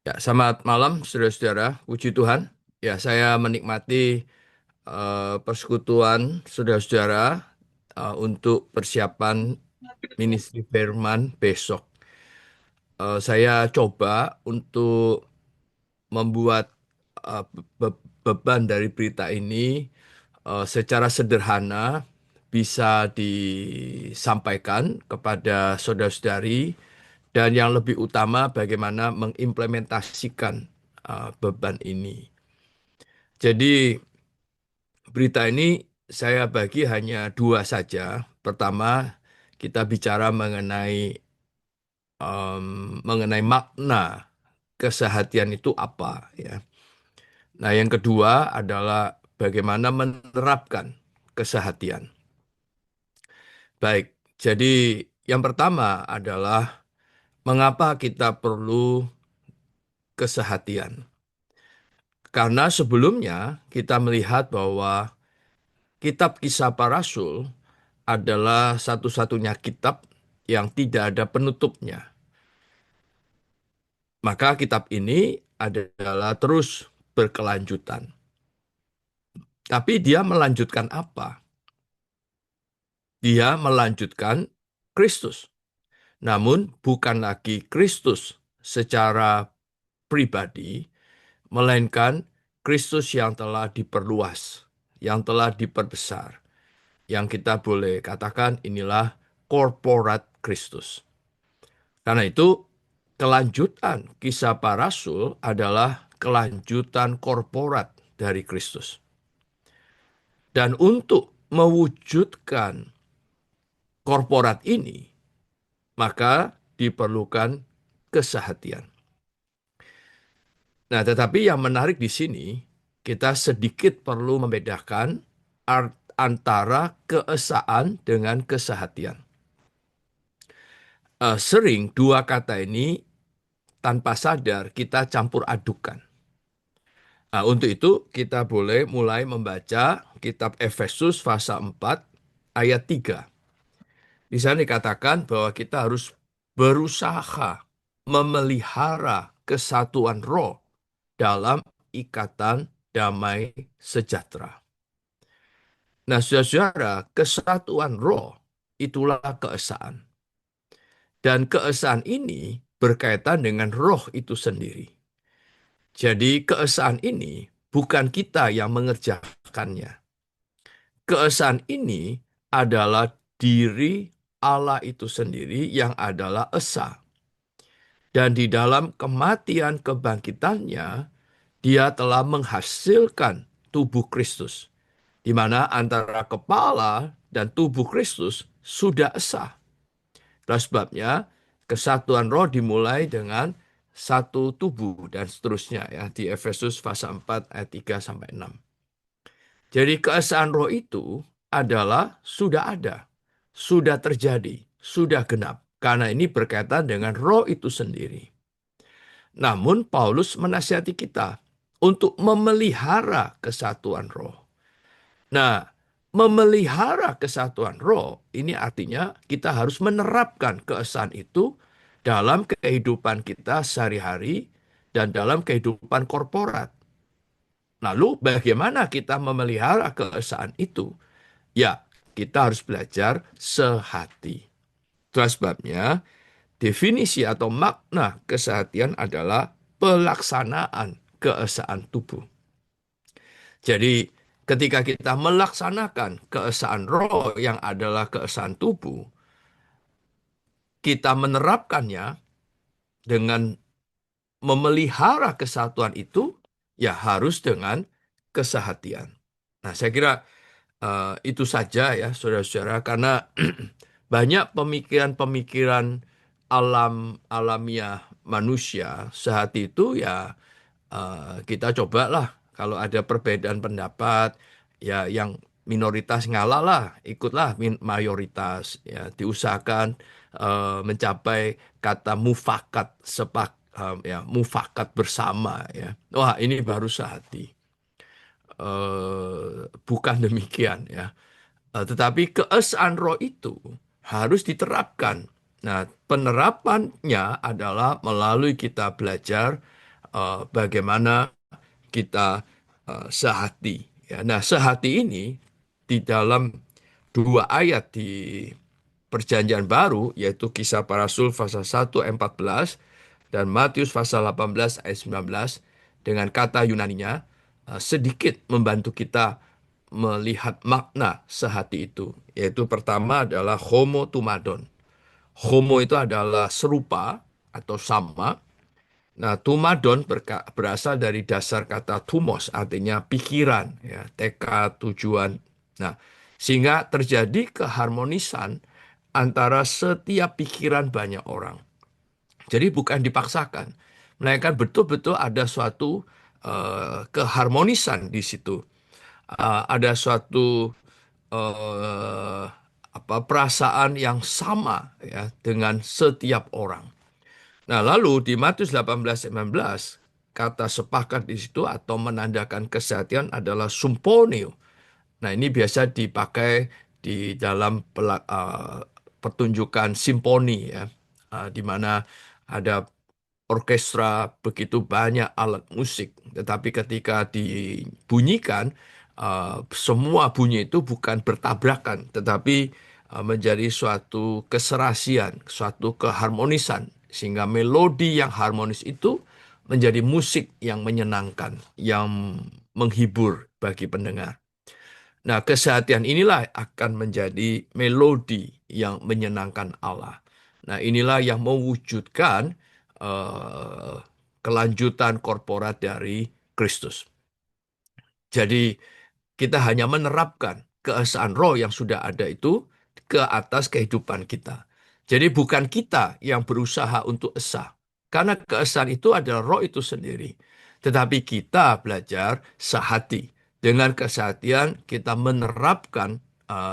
Ya, selamat malam, saudara-saudara. Puji Tuhan. Ya, saya menikmati persekutuan saudara-saudara untuk persiapan ministry firman besok. Saya coba untuk membuat beban dari berita ini secara sederhana bisa disampaikan kepada saudara-saudari dan yang lebih utama bagaimana mengimplementasikan beban ini. Jadi berita ini saya bagi hanya dua saja. Pertama, kita bicara mengenai makna kesehatian itu apa, ya. Nah, yang kedua adalah bagaimana menerapkan kesehatian. Baik, jadi yang pertama adalah mengapa kita perlu kesehatian. Karena sebelumnya kita melihat bahwa kitab Kisah Para Rasul adalah satu-satunya kitab yang tidak ada penutupnya. Maka kitab ini adalah terus berkelanjutan. Tapi dia melanjutkan apa? Dia melanjutkan Kristus. Namun bukan lagi Kristus secara pribadi, melainkan Kristus yang telah diperluas, yang telah diperbesar. Yang kita boleh katakan inilah korporat Kristus. Karena itu, kelanjutan kisah para rasul adalah kelanjutan korporat dari Kristus. Dan untuk mewujudkan korporat ini, maka diperlukan kesehatian. Nah, tetapi yang menarik di sini, kita sedikit perlu membedakan antara keesaan dengan kesehatian. Sering dua kata ini tanpa sadar kita campur adukan. Nah, untuk itu kita boleh mulai membaca kitab Efesus pasal 4 ayat 3. Di sana dikatakan bahwa kita harus berusaha memelihara kesatuan roh dalam ikatan damai sejahtera. Nah, saudara-saudara, kesatuan roh itulah keesaan. Dan keesaan ini berkaitan dengan roh itu sendiri. Jadi keesaan ini bukan kita yang mengerjakannya. Keesaan ini adalah diri Allah itu sendiri yang adalah esa. Dan di dalam kematian kebangkitannya, dia telah menghasilkan tubuh Kristus. Di mana antara kepala dan tubuh Kristus sudah esa. Dan sebabnya kesatuan roh dimulai dengan satu tubuh dan seterusnya ya di Efesus pasal 4 ayat 3 sampai 6. Jadi keesaan roh itu adalah sudah ada, sudah terjadi, sudah genap. Karena ini berkaitan dengan roh itu sendiri. Namun Paulus menasihati kita untuk memelihara kesatuan roh. Nah, memelihara kesatuan roh ini artinya kita harus menerapkan keesaan itu dalam kehidupan kita sehari-hari dan dalam kehidupan korporat. Lalu bagaimana kita memelihara keesaan itu? Ya, kita harus belajar sehati. Itulah sebabnya definisi atau makna kesehatian adalah pelaksanaan keesaan tubuh. Jadi ketika kita melaksanakan keesaan roh yang adalah keesaan tubuh, kita menerapkannya dengan memelihara kesatuan itu, ya harus dengan kesehatian. Nah, saya kira itu saja ya, saudara-saudara, karena banyak pemikiran-pemikiran alamiah manusia sehati itu ya kita cobalah kalau ada perbedaan pendapat ya yang minoritas ngalah lah, ikutlah mayoritas ya, diusahakan mencapai kata mufakat ya mufakat bersama ya. Wah, ini baru sehati. Bukan demikian ya. Tetapi keesaan roh itu harus diterapkan. Nah, penerapannya adalah melalui kita belajar bagaimana kita sehati. Ya, nah, sehati ini di dalam dua ayat di Perjanjian Baru, yaitu Kisah Para Rasul pasal 1 ayat 14 dan Matius pasal 18 ayat 19, dengan kata Yunaninya sedikit membantu kita melihat makna sehati itu. Yaitu pertama adalah homo tumadon. Homo itu adalah serupa atau sama. Nah, tumadon berasal dari dasar kata tumos, artinya pikiran, ya, tekad, tujuan. Nah, sehingga terjadi keharmonisan antara setiap pikiran banyak orang. Jadi bukan dipaksakan, melainkan betul-betul ada suatu keharmonisan di situ. Ada suatu eh, perasaan yang sama ya dengan setiap orang. Nah, lalu di Matius 18:19 kata sepakat di situ atau menandakan kesehatan adalah sumponio. Nah, ini biasa dipakai di dalam pertunjukan simfoni ya, di mana ada orkestra begitu banyak alat musik, tetapi ketika dibunyikan, semua bunyi itu bukan bertabrakan, tetapi menjadi suatu keserasian, suatu keharmonisan, sehingga melodi yang harmonis itu menjadi musik yang menyenangkan, yang menghibur bagi pendengar. Nah, kesehatan inilah akan menjadi melodi yang menyenangkan Allah. Nah, inilah yang mewujudkan eh, kelanjutan korporat dari Kristus. Jadi, kita hanya menerapkan keesaan roh yang sudah ada itu ke atas kehidupan kita. Jadi, bukan kita yang berusaha untuk esa, karena keesaan itu adalah roh itu sendiri. Tetapi kita belajar sehati. Dengan kesehatian kita menerapkan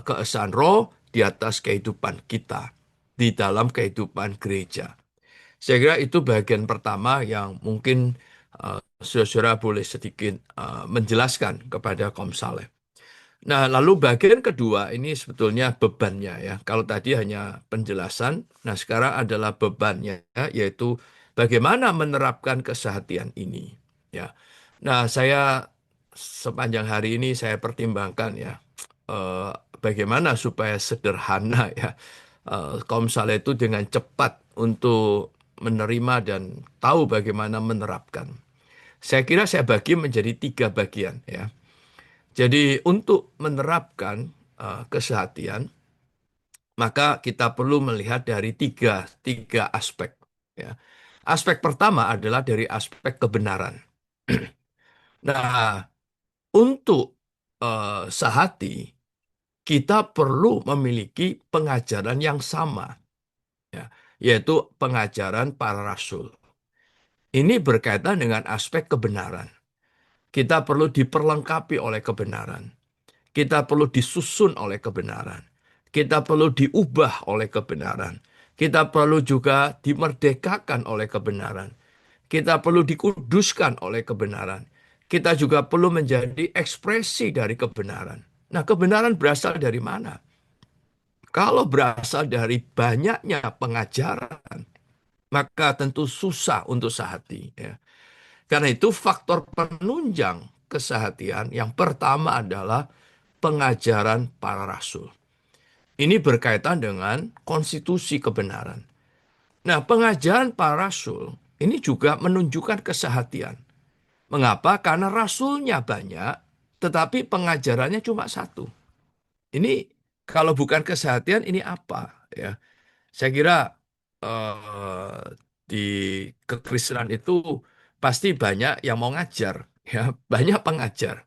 keesaan roh di atas kehidupan kita, di dalam kehidupan gereja. Saya kira itu bagian pertama yang mungkin saudara boleh sedikit menjelaskan kepada kaum saleh. Nah, lalu bagian kedua ini sebetulnya bebannya ya. Kalau tadi hanya penjelasan, nah sekarang adalah bebannya ya, yaitu bagaimana menerapkan kesehatian ini ya. Nah, saya sepanjang hari ini saya pertimbangkan ya eh, bagaimana supaya sederhana ya kaum saleh itu dengan cepat untuk menerima dan tahu bagaimana menerapkan. Saya kira saya bagi menjadi tiga bagian ya. Jadi untuk menerapkan kesehatian, maka kita perlu melihat dari tiga aspek. Ya. Aspek pertama adalah dari aspek kebenaran. Nah, untuk sehati, kita perlu memiliki pengajaran yang sama, ya, yaitu pengajaran para rasul. Ini berkaitan dengan aspek kebenaran. Kita perlu diperlengkapi oleh kebenaran. Kita perlu disusun oleh kebenaran. Kita perlu diubah oleh kebenaran. Kita perlu juga dimerdekakan oleh kebenaran. Kita perlu dikuduskan oleh kebenaran. Kita juga perlu menjadi ekspresi dari kebenaran. Nah, kebenaran berasal dari mana? Kalau berasal dari banyaknya pengajaran, maka tentu susah untuk sehati. Ya. Karena itu faktor penunjang kesehatian yang pertama adalah pengajaran para rasul. Ini berkaitan dengan konstitusi kebenaran. Nah, pengajaran para rasul ini juga menunjukkan kesehatian. Mengapa? Karena rasulnya banyak, tetapi pengajarannya cuma satu. Ini kalau bukan kesehatian, ini apa? Ya, saya kira eh, di kekristenan itu pasti banyak yang mau ngajar, ya, banyak pengajar.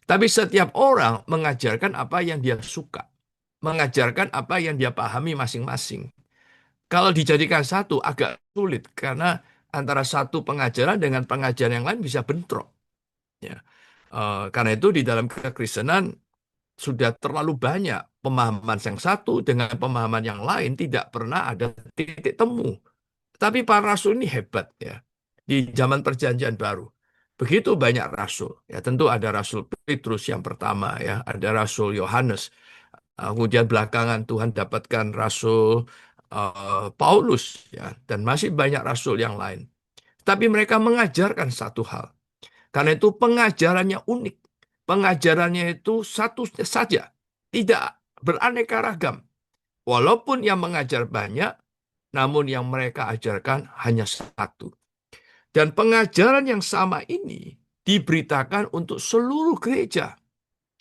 Tapi setiap orang mengajarkan apa yang dia suka, mengajarkan apa yang dia pahami masing-masing. Kalau dijadikan satu agak sulit karena antara satu pengajaran dengan pengajaran yang lain bisa bentrok. Ya. Karena itu di dalam kekristenan sudah terlalu banyak pemahaman yang satu dengan pemahaman yang lain tidak pernah ada titik temu. Tapi para rasul ini hebat ya. Di zaman perjanjian baru. Begitu banyak rasul. Ya tentu ada Rasul Petrus yang pertama ya, ada Rasul Yohanes. Kemudian belakangan Tuhan dapatkan Rasul Paulus ya, dan masih banyak rasul yang lain. Tapi mereka mengajarkan satu hal. Karena itu pengajarannya unik. Pengajarannya itu satu saja. Tidak beraneka ragam. Walaupun yang mengajar banyak, namun yang mereka ajarkan hanya satu. Dan pengajaran yang sama ini diberitakan untuk seluruh gereja.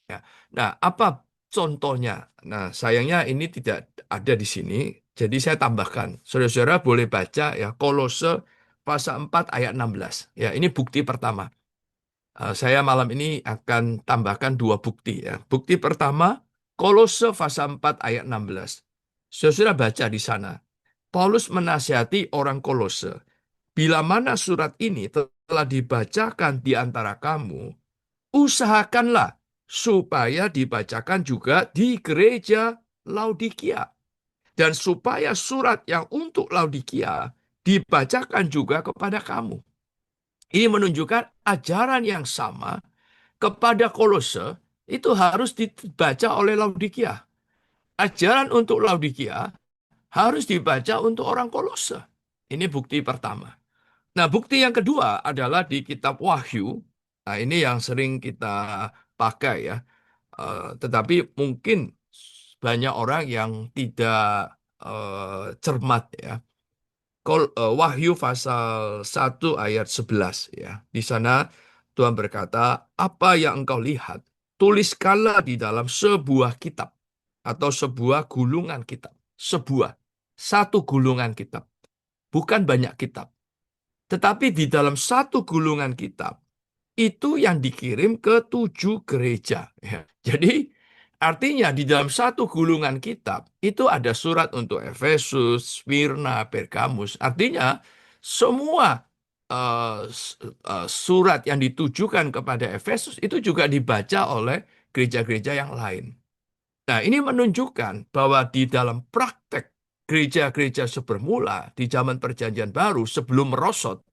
Ya. Nah, apa contohnya? Nah, sayangnya ini tidak ada di sini. Jadi saya tambahkan. Saudara-saudara boleh baca ya Kolose pasal 4 ayat 16. Ya, ini bukti pertama. Saya malam ini akan tambahkan dua bukti ya. Bukti pertama, Kolose pasal 4 ayat 16. Saudara baca di sana. Paulus menasihati orang Kolose. Bila mana surat ini telah dibacakan di antara kamu, usahakanlah supaya dibacakan juga di gereja Laodikia. Dan supaya surat yang untuk Laodikia dibacakan juga kepada kamu. Ini menunjukkan ajaran yang sama kepada Kolose itu harus dibaca oleh Laodikia. Ajaran untuk Laodikia harus dibaca untuk orang Kolose. Ini bukti pertama. Nah, bukti yang kedua adalah di kitab Wahyu. Nah, ini yang sering kita pakai ya. Tetapi mungkin banyak orang yang tidak cermat ya. Wahyu pasal 1 ayat 11 ya. Di sana Tuhan berkata, apa yang engkau lihat, tuliskanlah di dalam sebuah kitab atau sebuah gulungan kitab. Satu gulungan kitab. Bukan banyak kitab. Tetapi di dalam satu gulungan kitab, itu yang dikirim ke 7 gereja. Ya. Jadi artinya di dalam satu gulungan kitab, itu ada surat untuk Efesus, Smyrna, Pergamus. Artinya semua surat yang ditujukan kepada Efesus itu juga dibaca oleh gereja-gereja yang lain. Nah, ini menunjukkan bahwa di dalam praktek gereja-gereja sebermula di zaman Perjanjian Baru sebelum merosot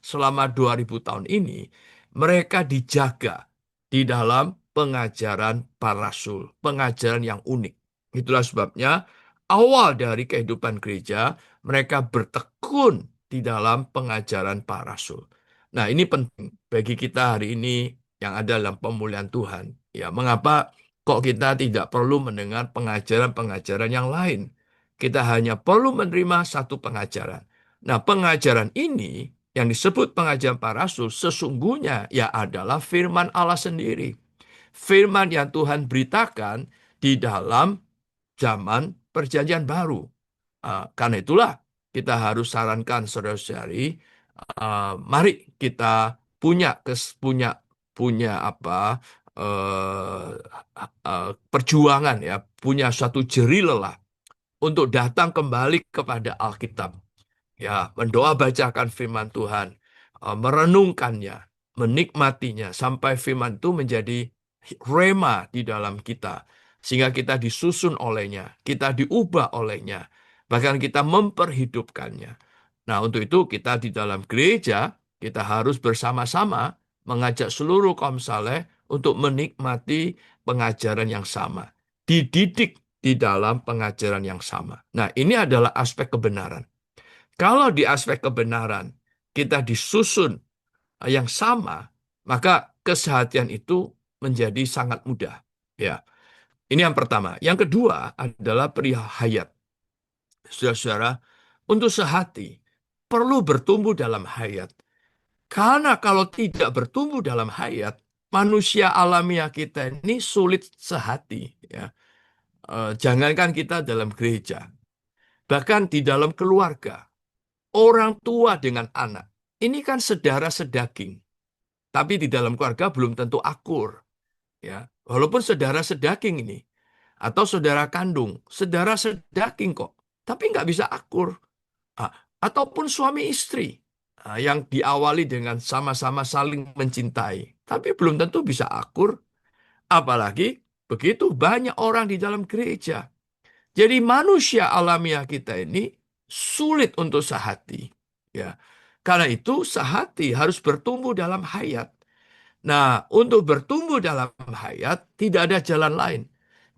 selama 2000 tahun ini, mereka dijaga di dalam pengajaran para rasul, pengajaran yang unik. Itulah sebabnya awal dari kehidupan gereja, mereka bertekun di dalam pengajaran para rasul. Nah, ini penting bagi kita hari ini yang ada dalam pemulihan Tuhan. Ya, mengapa kok kita tidak perlu mendengar pengajaran-pengajaran yang lain? Kita hanya perlu menerima satu pengajaran. Nah, pengajaran ini yang disebut pengajaran para rasul sesungguhnya ya adalah firman Allah sendiri. Firman yang Tuhan beritakan di dalam zaman Perjanjian Baru. Karena itulah kita harus sarankan saudara-saudari, mari kita punya apa perjuangan ya, punya suatu jerih lelah untuk datang kembali kepada Alkitab. Ya, mendoa bacakan firman Tuhan, merenungkannya, menikmatinya sampai firman itu menjadi rema di dalam kita. Sehingga kita disusun olehnya, kita diubah olehnya, bahkan kita memperhidupkannya. Nah, untuk itu kita di dalam gereja, kita harus bersama-sama mengajak seluruh kaum saleh untuk menikmati pengajaran yang sama. Dididik di dalam pengajaran yang sama. Nah, ini adalah aspek kebenaran. Kalau di aspek kebenaran kita disusun yang sama, maka kesehatan itu menjadi sangat mudah. Ya, ini yang pertama. Yang kedua adalah perihal hayat. Saudara-saudara, untuk sehati perlu bertumbuh dalam hayat. Karena kalau tidak bertumbuh dalam hayat, manusia alamiah kita ini sulit sehati. Ya. Jangankan kita dalam gereja, bahkan di dalam keluarga. Orang tua dengan anak. Ini kan saudara sedaging. Tapi di dalam keluarga belum tentu akur. Ya, walaupun saudara sedaging ini. Atau saudara kandung. Saudara sedaging kok. Tapi nggak bisa akur. Ataupun suami istri. Yang diawali dengan sama-sama saling mencintai. Tapi belum tentu bisa akur. Apalagi begitu banyak orang di dalam gereja. Jadi manusia alamiah kita ini sulit untuk sehati. Ya. Karena itu sehati harus bertumbuh dalam hayat. Nah, untuk bertumbuh dalam hayat tidak ada jalan lain.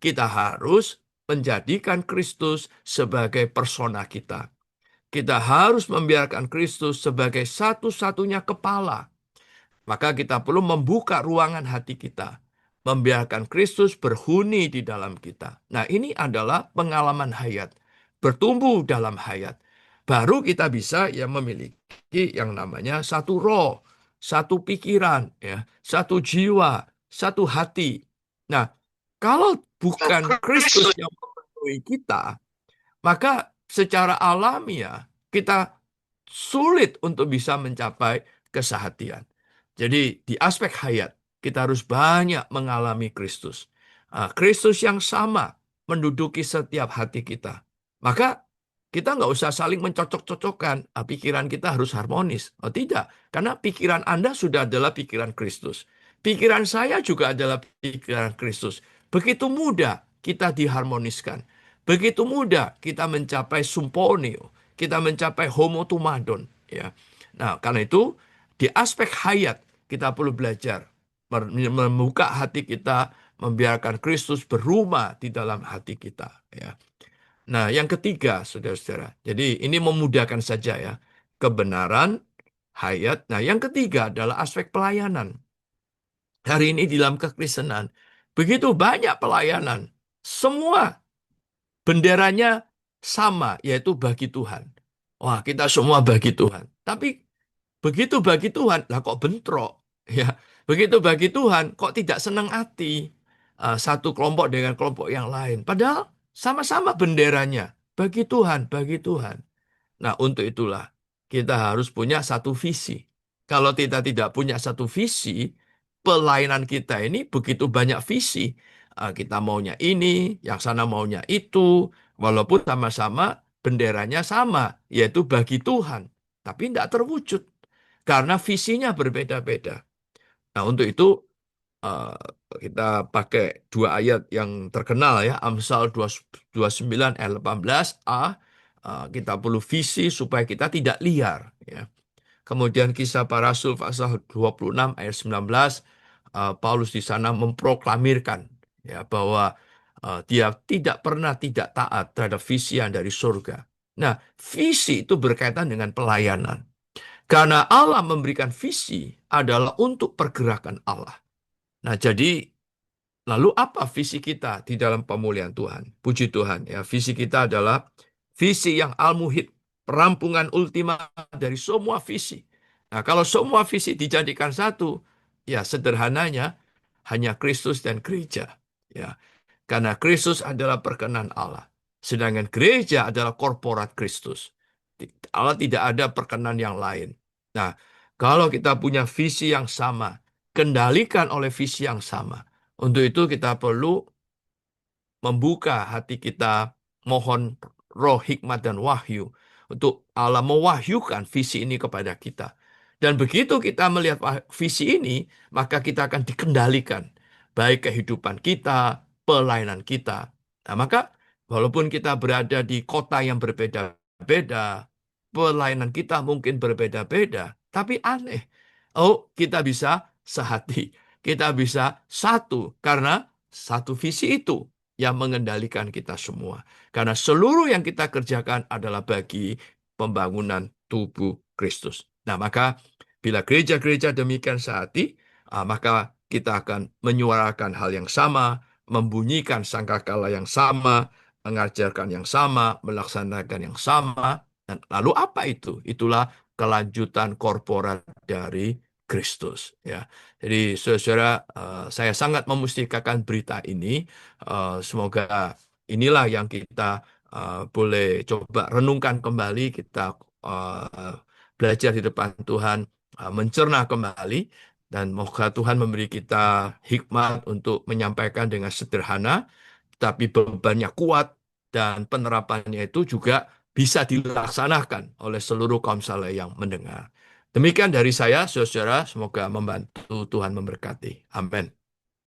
Kita harus menjadikan Kristus sebagai persona kita. Kita harus membiarkan Kristus sebagai satu-satunya kepala. Maka kita perlu membuka ruangan hati kita. Membiarkan Kristus berhuni di dalam kita. Nah, ini adalah pengalaman hayat. Bertumbuh dalam hayat. Baru kita bisa ya memiliki yang namanya satu roh, satu pikiran, ya, satu jiwa, satu hati. Nah, kalau bukan Kristus yang memenuhi kita, maka secara alamiah kita sulit untuk bisa mencapai kesehatian. Jadi di aspek hayat kita harus banyak mengalami Kristus. Kristus yang sama menduduki setiap hati kita. Maka kita nggak usah saling mencocok-cocokkan. Pikiran kita harus harmonis. Oh tidak, karena pikiran Anda sudah adalah pikiran Kristus. Pikiran saya juga adalah pikiran Kristus. Begitu mudah kita diharmoniskan. Begitu mudah kita mencapai symphonio, kita mencapai homotumadon, ya. Nah, karena itu di aspek hayat kita perlu belajar membuka hati kita, membiarkan Kristus berumah di dalam hati kita, ya. Nah, yang ketiga, saudara-saudara. Jadi ini memudahkan saja ya. Kebenaran, hayat. Nah, yang ketiga adalah aspek pelayanan. Hari ini di dalam kekristenan, begitu banyak pelayanan. Semua benderanya sama, yaitu bagi Tuhan. Wah, kita semua bagi Tuhan. Tapi begitu bagi Tuhan, lah kok bentrok? Ya, begitu bagi Tuhan, kok tidak senang hati? Satu kelompok dengan kelompok yang lain. Padahal sama-sama benderanya. Bagi Tuhan, bagi Tuhan. Nah, untuk itulah kita harus punya satu visi. Kalau kita tidak punya satu visi, pelayanan kita ini begitu banyak visi. Kita maunya ini, yang sana maunya itu, walaupun sama-sama benderanya sama, yaitu bagi Tuhan. Tapi tidak terwujud, karena visinya berbeda-beda. Nah, untuk itu eh, kita pakai dua ayat yang terkenal ya, Amsal 29 ayat 18a. Kita perlu visi supaya kita tidak liar, ya. Kemudian Kisah Para Rasul pasal 26 ayat 19, Paulus di sana memproklamirkan ya bahwa dia tidak pernah tidak taat terhadap visi yang dari surga. Nah, visi itu berkaitan dengan pelayanan. Karena Allah memberikan visi adalah untuk pergerakan Allah. Nah, jadi lalu apa visi kita di dalam pemulihan Tuhan? Puji Tuhan ya, visi kita adalah visi yang al-muhit, perampungan ultima dari semua visi. Nah, kalau semua visi dijadikan satu, ya sederhananya hanya Kristus dan gereja. Ya, karena Kristus adalah perkenan Allah. Sedangkan gereja adalah korporat Kristus. Allah tidak ada perkenan yang lain. Nah, kalau kita punya visi yang sama, kendalikan oleh visi yang sama. Untuk itu kita perlu membuka hati kita, mohon roh hikmat dan wahyu untuk Allah mewahyukan visi ini kepada kita. Dan begitu kita melihat visi ini, maka kita akan dikendalikan. Baik kehidupan kita, pelayanan kita. Nah, maka walaupun kita berada di kota yang berbeda-beda, pelayanan kita mungkin berbeda-beda, tapi aneh. Oh, kita bisa sehati. Kita bisa satu karena satu visi itu yang mengendalikan kita semua. Karena seluruh yang kita kerjakan adalah bagi pembangunan tubuh Kristus. Nah, maka bila gereja-gereja demikian sehati, maka kita akan menyuarakan hal yang sama, membunyikan sangkakala yang sama, mengajarkan yang sama, melaksanakan yang sama. Dan lalu apa itu? Itulah kelanjutan korporat dari Kristus. Ya, jadi saudara, saya sangat memustikakan berita ini. Semoga inilah yang kita boleh coba renungkan kembali, kita belajar di depan Tuhan, mencerna kembali, dan moga Tuhan memberi kita hikmat untuk menyampaikan dengan sederhana, tapi bebannya kuat, dan penerapannya itu juga bisa dilaksanakan oleh seluruh kaum saleh yang mendengar. Demikian dari saya, saudara, semoga membantu, Tuhan memberkati. Amin.